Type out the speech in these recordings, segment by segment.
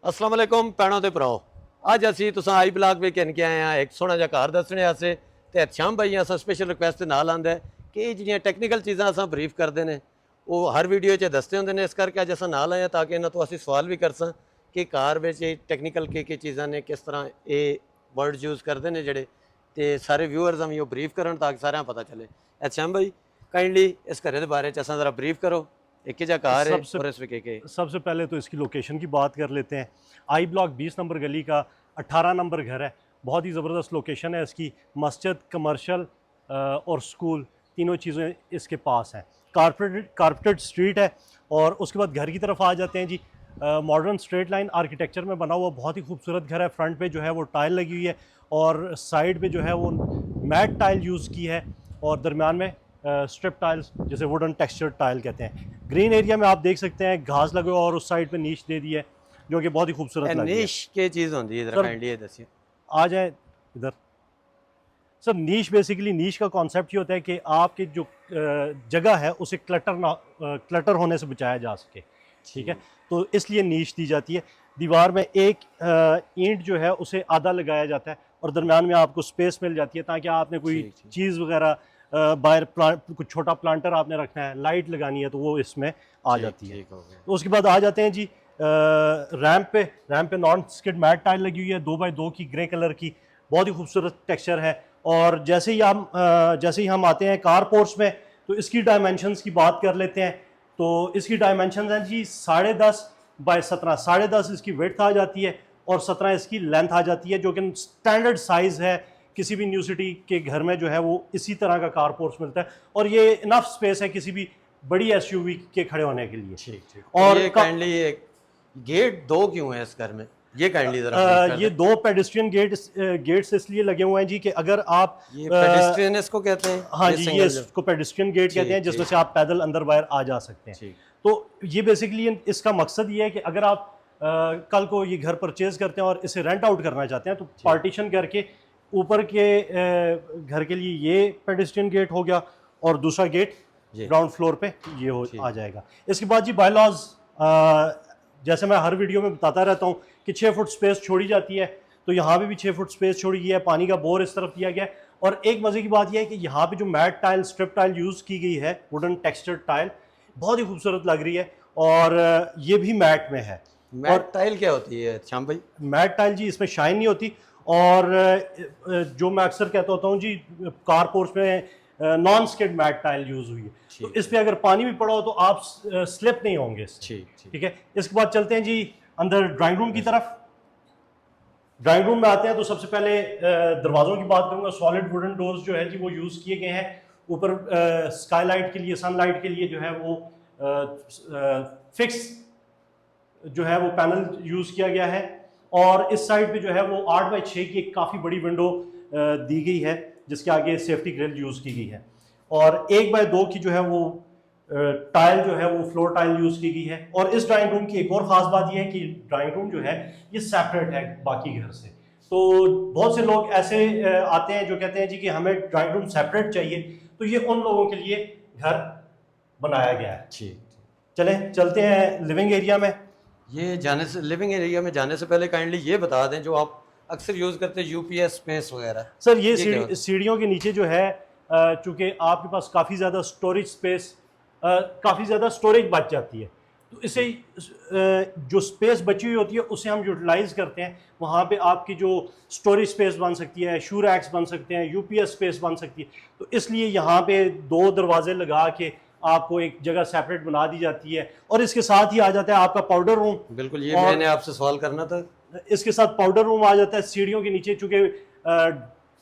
अस्सलाम वालेकुम भैनों ते भराओ। अज असी तुसां आई ब्लाक में घिन के आए हैं एक सोहना जिहा घर दस्सने आस्ते ते श्याम भाई असां स्पेशल रिक्वेस्ट दे नाल आंदा है कि ये जिहड़ियां टैक्नीकल चीज़ां असां ब्रीफ करते हैं वो हर वीडियो च दसदे होंदे ने। इस करके अज असां नाल आए हैं ताकि इन्हां तो असीं सवाल भी कर सां कि कार विच ये टैक्नीकल के चीज़ां ने, किस तरह ये वर्ड यूज़ करते हैं जिहड़े, ते सारे व्यूअर्स भी वो ब्रीफ करन ताकि सारेआं पता चले। श्याम भाई काइंडली इस घरे दे बारे च असां जरा ब्रीफ करो, एक ही कार है और इस विके के। सबसे पहले तो इसकी लोकेशन की बात कर लेते हैं। आई ब्लॉक 20 नंबर गली का 18 नंबर घर है। बहुत ही ज़बरदस्त लोकेशन है इसकी। मस्जिद, कमर्शियल और स्कूल तीनों चीज़ें इसके पास हैं। कारपेटेड स्ट्रीट है। और उसके बाद घर की तरफ आ जाते हैं जी। मॉडर्न स्ट्रेट लाइन आर्किटेक्चर में बना हुआ बहुत ही खूबसूरत घर है। फ्रंट पे जो है वो टाइल लगी हुई है और साइड पे जो है वो मैट टाइल यूज़ की है और दरमियान में स्ट्रिप टाइल्स जिसे वुडन टेक्सचर टाइल कहते हैं। ग्रीन एरिया में आप देख सकते हैं घास लगे और उस साइड पे नीश दे दी है जो कि बहुत ही खूबसूरत लग रही है। नीश के चीज़ होती है इधर काइंडली दसिए। आ जाए इधर सर। नीश बेसिकली नीश का कॉन्सेप्ट ये होता है कि आपकी जो जगह है उसे क्लटर होने से बचाया जा सके। ठीक है, तो इसलिए नीश दी जाती है। दीवार में एक ईंट जो है उसे आधा लगाया जाता है और दरमियान में आपको स्पेस मिल जाती है ताकि आपने कोई चीज़ वगैरह बाहर कुछ छोटा प्लांटर आपने रखना है, लाइट लगानी है तो वो इसमें आ जाती है। तो उसके बाद आ जाते हैं जी रैंप पे नॉन स्किड मैट टाइल लगी हुई है 2x2 की ग्रे कलर की। बहुत ही खूबसूरत टेक्सचर है। और जैसे ही हम आते हैं कार पोर्ट्स में तो इसकी डायमेंशंस की बात कर लेते हैं। तो इसकी डायमेंशंस हैं जी 10.5 बाय 17। 10.5 इसकी विड्थ आ जाती है और 17 इसकी लेंथ आ जाती है जो कि स्टैंडर्ड साइज़ है। किसी भी न्यू सिटी के घर में जो है वो इसी तरह का कार पोर्ट्स मिलता है और ये इनफ स्पेस है किसी भी बड़ी एसयूवी के खड़े होने के लिए। ठीक। और ये काइंडली गेट 2 क्यों है इस घर में, ये काइंडली जरा ये 2 पेडेस्ट्रियन गेट्स इसलिए लगे हुए हैं जी कि अगर आप ये पेडेस्ट्रियन इसको कहते हैं। हाँ जी, ये इसको पेडेस्ट्रियन गेट कहते हैं जिसमें से आप पैदल अंदर बाहर आ जा सकते हैं। तो ये बेसिकली इसका मकसद ये है कि अगर आप कल को ये घर परचेज करते हैं और इसे रेंट आउट करना चाहते हैं तो पार्टीशन करके ऊपर के घर के लिए ये पेडेस्ट्रियन गेट हो गया और दूसरा गेट ग्राउंड फ्लोर पे ये आ जाएगा। इसके बाद जी बायलॉज जैसे मैं हर वीडियो में बताता रहता हूँ कि 6 फुट स्पेस छोड़ी जाती है तो यहाँ पे भी 6 फुट स्पेस छोड़ी गई है। पानी का बोर इस तरफ दिया गया है। और एक मज़े की बात यह है कि यहाँ पे जो mat tile strip tile use की गई है वुडन टेक्सचर टाइल बहुत ही खूबसूरत लग रही है और ये भी मैट में है। मैट टाइल क्या होती है श्याम भाई? मैट टाइल जी इसमें शाइन नहीं होती और जो मैं अक्सर कहता होता हूँ जी कार पोर्ट्स में non skid mat tile use हुई है तो इस पर अगर पानी भी पड़ा हो तो आप स्लिप नहीं होंगे। ठीक है। इसके बाद चलते हैं जी अंदर ड्राइंग रूम की तरफ। ड्राइंग रूम में आते हैं तो सबसे पहले दरवाज़ों की बात करूँगा। सॉलिड वुडन डोर्स जो है जी वो यूज़ किए गए हैं। ऊपर स्काईलाइट के लिए, सनलाइट के लिए जो है वो फिक्स जो है वो पैनल यूज़ किया गया है। और इस साइड पे जो है वो 8x6 की एक काफ़ी बड़ी विंडो दी गई है जिसके आगे सेफ्टी ग्रिल यूज़ की गई है। और 1x2 की जो है वो टाइल जो है वो फ्लोर टाइल यूज़ की गई है। और इस ड्राइंग रूम की एक और ख़ास बात यह है कि ड्राइंग रूम जो है ये सेपरेट है बाकी घर से। तो बहुत से लोग ऐसे आते हैं जो कहते हैं जी कि हमें ड्राइंग रूम सेपरेट चाहिए, तो ये उन लोगों के लिए घर बनाया गया है। चलें चलते हैं लिविंग एरिया में। ये जाने से लिविंग एरिया में जाने से पहले काइंडली ये बता दें जो आप अक्सर यूज़ करते हैं यूपीएस स्पेस वगैरह। सर ये सीढ़ियों के नीचे जो है चूँकि आपके पास काफ़ी ज़्यादा स्टोरेज स्पेस, काफ़ी ज़्यादा स्टोरेज बच जाती है तो इसे जो स्पेस बची हुई होती है उसे हम यूटिलाइज़ करते हैं। वहाँ पे आपकी जो स्टोरेज स्पेस बन सकती है, शू रैक्स बन सकते हैं, यूपीएस स्पेस बन सकती है। तो इसलिए यहाँ पे 2 दरवाजे लगा के आपको एक जगह सेपरेट बना दी जाती है। और इसके साथ ही आ जाता है आपका पाउडर रूम। बिल्कुल, ये मैंने आपसे सवाल करना था। इसके साथ पाउडर रूम आ जाता है सीढ़ियों के नीचे। चूँकि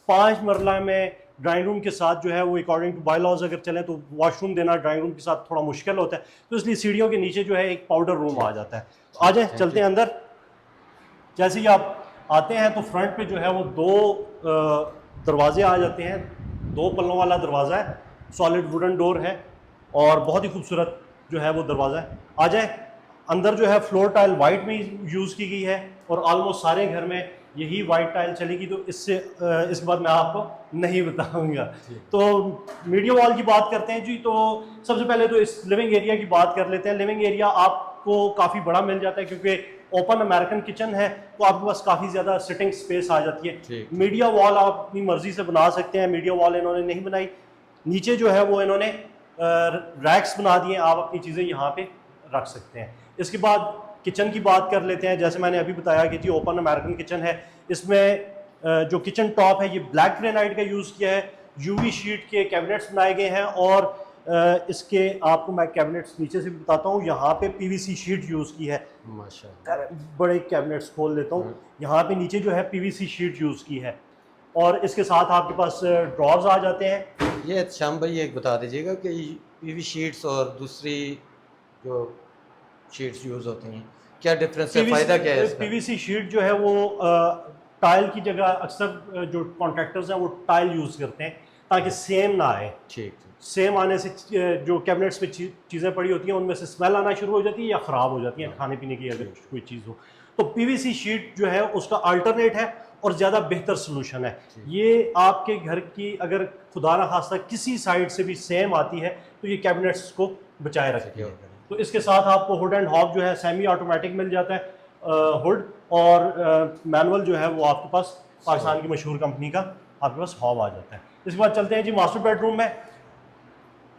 5 मरला में ड्राइंग रूम के साथ जो है वो अकॉर्डिंग टू बायलॉज अगर चलें तो वॉशरूम देना ड्राइंग रूम के साथ थोड़ा मुश्किल होता है, तो इसलिए सीढ़ियों के नीचे जो है एक पाउडर रूम आ जाता है। आ जाए चलते हैं अंदर। जैसे ही आप आते हैं तो फ्रंट पे जो है वो 2 दरवाजे आ जाते हैं। 2 पल्लों वाला दरवाज़ा है, सॉलिड वुडन डोर है और बहुत ही खूबसूरत जो है वो दरवाज़ा है। आ जाए अंदर जो है फ्लोर टाइल वाइट में यूज़ की गई है और ऑलमोस्ट सारे घर में यही वाइट टाइल चलेगी। तो इसके बाद मैं आपको नहीं बताऊंगा। तो मीडिया वॉल की बात करते हैं जी। तो सबसे पहले तो इस लिविंग एरिया की बात कर लेते हैं। लिविंग एरिया आपको काफ़ी बड़ा मिल जाता है क्योंकि ओपन अमेरिकन किचन है तो आपके पास काफ़ी ज़्यादा सिटिंग स्पेस आ जाती है। ठीक। मीडिया वॉल आप अपनी मर्जी से बना सकते हैं, मीडिया वॉल इन्होंने नहीं बनाई। नीचे जो है वो इन्होंने रैक्स बना दिए, आप अपनी चीज़ें यहाँ पे रख सकते हैं। इसके बाद किचन की बात कर लेते हैं। जैसे मैंने अभी बताया कि जी ओपन अमेरिकन किचन है, इसमें जो किचन टॉप है ये ब्लैक ग्रेनाइट का यूज़ किया है, यूवी शीट के कैबिनेट्स बनाए गए हैं और इसके आपको मैं कैबिनेट्स नीचे से भी बताता हूँ, यहाँ पे पीवीसी शीट यूज़ की है। माशाल्लाह। बड़े कैबिनेट्स खोल लेता हूँ, यहाँ पे नीचे जो है पीवीसी शीट यूज़ की है और इसके साथ आपके पास ड्रॉर्स आ जाते हैं। ये श्याम भाई एक बता दीजिएगा कि पीवी शीट्स और दूसरी जो शीट्स यूज़ होती हैं क्या डिफरेंस है, फ़ायदा क्या है इसका? पीवीसी शीट जो है वो टाइल की जगह अक्सर जो कॉन्ट्रैक्टर्स हैं वो टाइल यूज़ करते हैं ताकि सेम ना आए। ठीक। सेम आने से जो कैबिनेट्स में चीज़ें पड़ी होती हैं उनमें से स्मेल आना शुरू हो जाती है या ख़राब हो जाती हैं खाने पीने की अगर कोई चीज़ हो। तो पीवीसी शीट जो है उसका अल्टरनेट है और ज़्यादा बेहतर सोल्यूशन है। ये आपके घर की अगर खुदा ना खास्ता किसी साइड से भी सेम आती है तो ये कैबिनेट्स को बचाए रखती है। तो इसके साथ आपको हुड एंड हॉब जो है सेमी ऑटोमेटिक मिल जाता है, हुड और मैनुअल जो है वो आपके पास पाकिस्तान की मशहूर कंपनी का आपके पास हॉब आ जाता है। इसके बाद चलते हैं जी मास्टर बेडरूम में।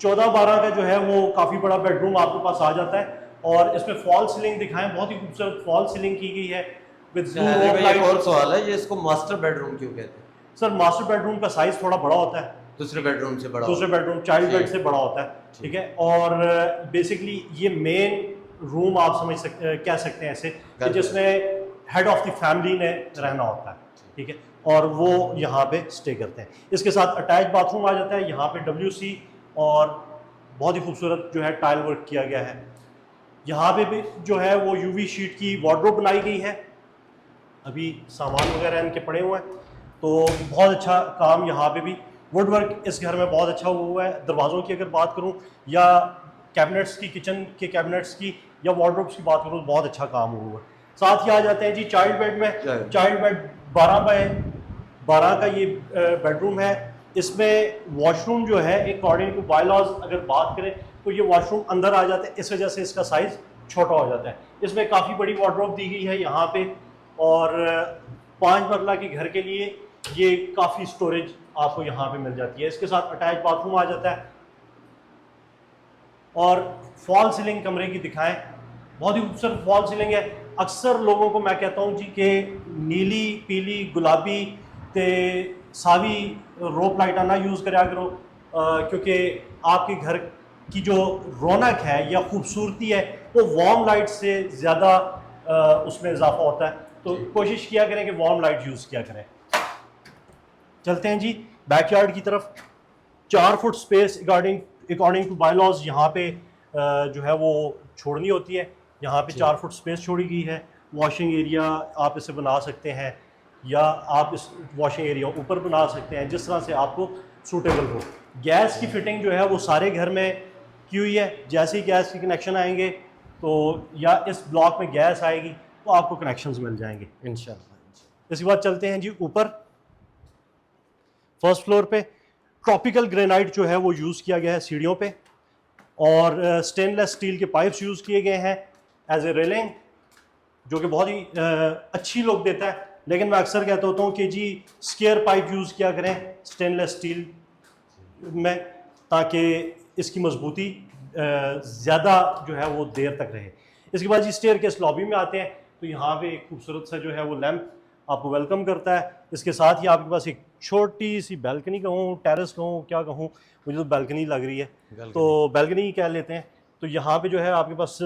14-12 का जो है वो काफ़ी बड़ा बेडरूम आपके पास आ जाता है और इसमें फॉल सीलिंग दिखाएं, बहुत ही खूबसूरत फॉल सीलिंग की गई है विद एक और सवाल है, ये इसको मास्टर बेडरूम क्यों कहते हैं? सर मास्टर बेडरूम का साइज थोड़ा बड़ा होता है, दूसरे बेडरूम से बड़ा? दूसरे बेडरूम चाइल्ड बेड से बड़ा होता है, ठीक है। और बेसिकली ये मेन रूम आप समझ सकते कह सकते हैं ऐसे कि जिसमें हेड ऑफ द फैमिली ने रहना होता है, ठीक है, और वो यहाँ पे स्टे करते हैं। इसके साथ अटैच बाथरूम आ जाता है, यहाँ पे WC और बहुत ही खूबसूरत जो है टाइल वर्क किया गया है। यहाँ पे भी जो है वो UV शीट की वार्डरोब बनाई गई है, अभी सामान वगैरह इनके पड़े हुए हैं, तो बहुत अच्छा काम यहाँ पे भी। वुड वर्क इस घर में बहुत अच्छा हुआ है। दरवाज़ों की अगर बात करूँ या कैबिनेट्स की, किचन के कैबिनेट्स की या वार्डरोब्स की बात करूँ तो बहुत अच्छा काम हुआ है। साथ ही आ जाते हैं जी चाइल्ड बेड में। चाइल्ड बेड 12x12 का ये बेडरूम है। इसमें वॉशरूम जो है अकॉर्डिंग टू बायलॉज अगर बात करें तो ये वॉशरूम अंदर आ जाता है, इस वजह से इसका साइज़ छोटा हो जाता है। इसमें काफ़ी बड़ी वार्डरोब दी गई है यहाँ पे और 5 मरला के घर के लिए ये काफ़ी स्टोरेज आपको यहाँ पे मिल जाती है। इसके साथ अटैच बाथरूम आ जाता है और फॉल सीलिंग कमरे की दिखाएं, बहुत ही खूबसूरत फॉल सीलिंग है। अक्सर लोगों को मैं कहता हूँ जी कि नीली पीली गुलाबी ते सावी रोप लाइट ना यूज़ करा करो क्योंकि आपके घर की जो रौनक है या खूबसूरती है वो वार्म लाइट से ज़्यादा उसमें इजाफा होता है, तो कोशिश किया करें कि वार्म लाइट यूज़ किया करें। चलते हैं जी बैकयार्ड की तरफ। 4 foot space according to bylaws यहाँ पे जो है वो छोड़नी होती है। यहाँ पे 4 फुट स्पेस छोड़ी गई है। वॉशिंग एरिया आप इसे बना सकते हैं या आप इस वॉशिंग एरिया ऊपर बना सकते हैं जिस तरह से आपको सूटेबल हो। गैस की फिटिंग जो है वो सारे घर में की हुई है। जैसे ही गैस के कनेक्शन आएंगे तो या इस ब्लॉक में गैस आएगी तो आपको कनेक्शंस मिल जाएंगे इंशाल्लाह। इसके बाद चलते हैं जी ऊपर। फर्स्ट फ्लोर पे ट्रॉपिकल ग्रेनाइट जो है वो यूज़ किया गया है सीढ़ियों पे और स्टेनलेस स्टील के पाइप्स यूज़ किए गए हैं एज ए रेलिंग, जो कि बहुत ही अच्छी लुक देता है। लेकिन मैं अक्सर कहता होता हूँ कि जी स्क्वायर पाइप यूज़ किया करें स्टेनलेस स्टील में ताकि इसकी मजबूती ज़्यादा जो है वो देर तक रहे। इसके बाद जी स्टेयरकेस लॉबी में आते हैं तो यहाँ पे एक खूबसूरत सा जो है वो लैंप आपको वेलकम करता है। इसके साथ ही आपके पास एक छोटी सी बैल्कनी कहूँ, टेरेस कहूँ, क्या कहूँ, मुझे तो बैल्कनी लग रही है, तो बैल्कनी कह लेते हैं। तो यहाँ पे जो है आपके पास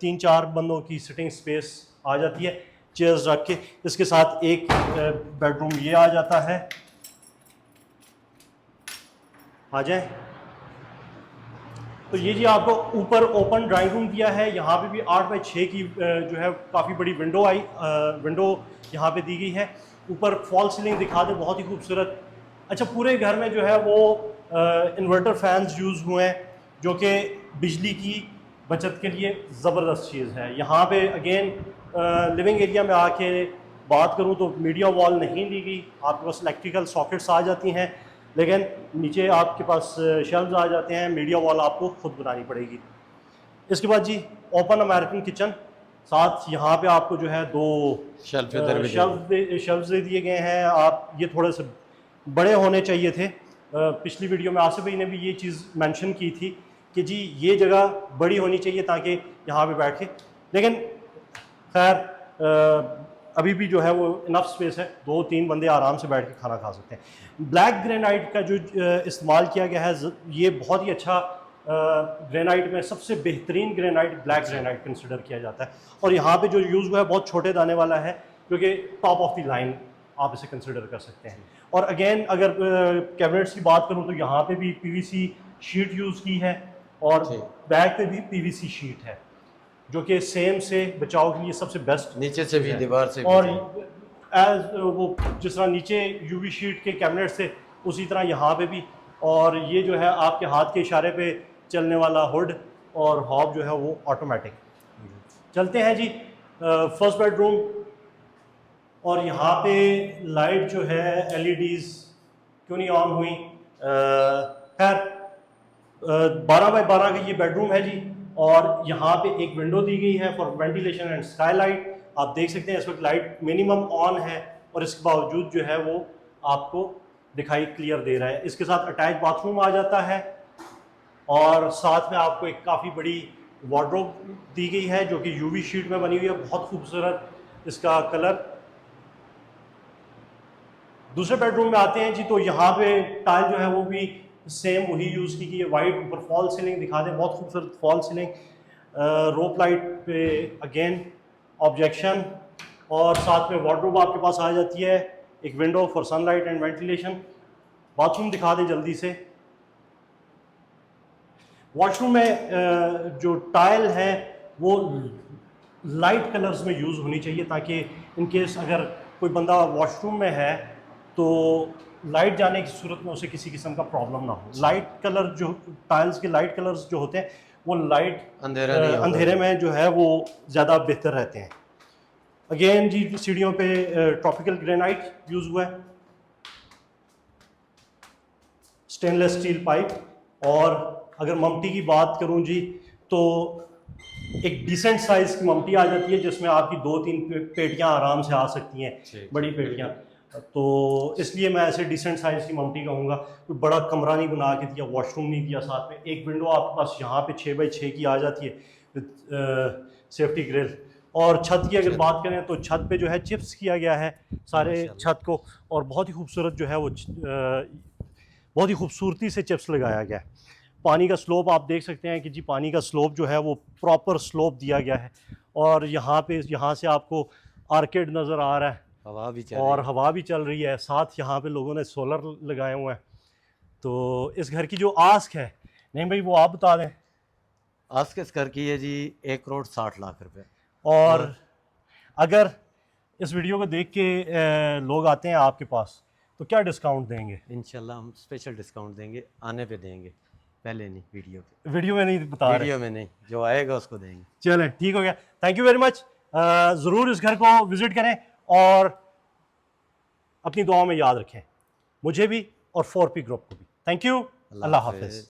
3-4 बंदों की सिटिंग स्पेस आ जाती है चेयर्स रख के। इसके साथ एक बेडरूम ये आ जाता है, आ जाए। तो ये जी आपको ऊपर ओपन ड्राइंग रूम दिया है। यहाँ पे भी 8x6 की जो है काफ़ी बड़ी विंडो यहाँ पे दी गई है। ऊपर फॉल सीलिंग दिखा दें, बहुत ही खूबसूरत। अच्छा, पूरे घर में जो है वो इन्वर्टर फैंस यूज़ हुए हैं जो कि बिजली की बचत के लिए ज़बरदस्त चीज़ है। यहाँ पे अगेन लिविंग एरिया में आके बात करूँ तो मीडिया वॉल नहीं दी गई, आपके पास इलेक्ट्रिकल सॉकेट्स आ जाती हैं, लेकिन नीचे आपके पास शेल्व्स आ जाते हैं। मीडिया वॉल आपको खुद बनानी पड़ेगी। इसके बाद जी ओपन अमेरिकन किचन, साथ यहाँ पे आपको जो है दो शेल्फ इधर भी दे शेल्फ्स दे दिए गए हैं। आप ये थोड़े से बड़े होने चाहिए थे। पिछली वीडियो में आसिफ भाई ने भी ये चीज़ मेंशन की थी कि जी ये जगह बड़ी होनी चाहिए ताकि यहाँ पे बैठ के, लेकिन खैर अभी भी जो है वो इनफ स्पेस है, 2-3 बंदे आराम से बैठ के खाना खा सकते हैं। ब्लैक ग्रेनाइट का जो इस्तेमाल किया गया है, ये बहुत ही अच्छा ग्रेनाइट में सबसे बेहतरीन ग्रेनाइट ब्लैक ग्रेनाइट कंसिडर किया जाता है। और यहाँ पे जो यूज़ हुआ है बहुत छोटे दाने वाला है, क्योंकि टॉप ऑफ द लाइन आप इसे कंसिडर कर सकते हैं। और अगेन अगर कैबिनेट्स की बात करूँ तो यहाँ पे भी पीवीसी शीट यूज़ की है और बैक पे भी पीवीसी शीट है, जो कि सेम से बचाव के लिए सबसे बेस्ट। नीचे से भी दीवार से और भी एज वो जिस तरह नीचे यूवी शीट के कैबिनेट से, उसी तरह यहाँ पे भी। और ये जो है आपके हाथ के इशारे पे चलने वाला हुड और हॉब जो है वो ऑटोमेटिक। चलते हैं जी फर्स्ट बेडरूम। और यहाँ पे लाइट जो है एलईडीज क्यों नहीं ऑन हुई? खैर 12 बाय 12 का ये बेडरूम है जी। और यहाँ पे एक विंडो दी गई है for ventilation and sky light. आप देख सकते हैं इस वक्त लाइट मिनिमम ऑन है और इसके बावजूद जो है वो आपको दिखाई क्लियर दे रहा है। इसके साथ अटैच बाथरूम आ जाता है और साथ में आपको एक काफ़ी बड़ी वार्डरोब दी गई है जो कि यूवी शीट में बनी हुई है, बहुत खूबसूरत इसका कलर। दूसरे बेडरूम में आते हैं जी, तो यहाँ पे टाइल जो है वो भी सेम वही यूज़ की गई है, वाइट। ऊपर फॉल सीलिंग दिखा दें, बहुत खूबसूरत फॉल सीलिंग। रोप लाइट पे अगेन ऑब्जेक्शन। और साथ में वार्डरोब आपके पास आ जाती है, एक window for sunlight and ventilation. Bathroom दिखा दें जल्दी से। वॉशरूम में जो टाइल है वो लाइट कलर्स में यूज़ होनी चाहिए, ताकि इन केस अगर कोई बंदा वॉशरूम में है तो लाइट जाने की सूरत में उसे किसी किस्म का प्रॉब्लम ना हो। लाइट कलर जो टाइल्स के लाइट कलर्स जो होते हैं वो लाइट अंधेरे में जो है वो ज़्यादा बेहतर रहते हैं। अगेन जी सीढ़ियों पे ट्रॉपिकल ग्रेनाइट यूज़ हुआ है, स्टेनलेस स्टील पाइप। और अगर ममटी की बात करूं जी, तो एक डिसेंट साइज की ममटी आ जाती है जिसमें आपकी 2-3 पेटियां आराम से आ सकती हैं, बड़ी पेटियां। तो इसलिए मैं ऐसे डिसेंट साइज की ममटी कहूँगा। कोई बड़ा कमरा नहीं बना के दिया, वॉशरूम नहीं दिया साथ में। एक विंडो आपके पास यहाँ पे 6 बाई 6 की आ जाती है विद सेफ्टी ग्रिल। और छत की अगर बात करें तो छत पे जो है चिप्स किया गया है सारे छत को, और बहुत ही खूबसूरत जो है वो बहुत ही खूबसूरती से चिप्स लगाया गया है। पानी का स्लोप आप देख सकते हैं कि जी पानी का स्लोप जो है वो प्रॉपर स्लोप दिया गया है। और यहाँ से आपको आर्केड नज़र आ रहा है, हवा भी और हवा भी चल रही है। साथ यहाँ पे लोगों ने सोलर लगाए हुए हैं। तो इस घर की जो आस्क है, नहीं भाई वो आप बता दें। आस्क इस घर की है जी 1,60,00,000 रुपये। और अगर इस वीडियो को देख के लोग आते हैं आपके पास तो क्या डिस्काउंट देंगे? इंशाल्लाह हम स्पेशल डिस्काउंट देंगे, आने पे देंगे, पहले नहीं। वीडियो में नहीं बता रहे? वीडियो में नहीं, जो आएगा उसको देंगे। चलें ठीक हो गया, थैंक यू वेरी मच। ज़रूर इस घर को विज़िट करें और अपनी दुआओं में याद रखें मुझे भी और 4P ग्रुप को भी। थैंक यू, अल्लाह हाफिज़।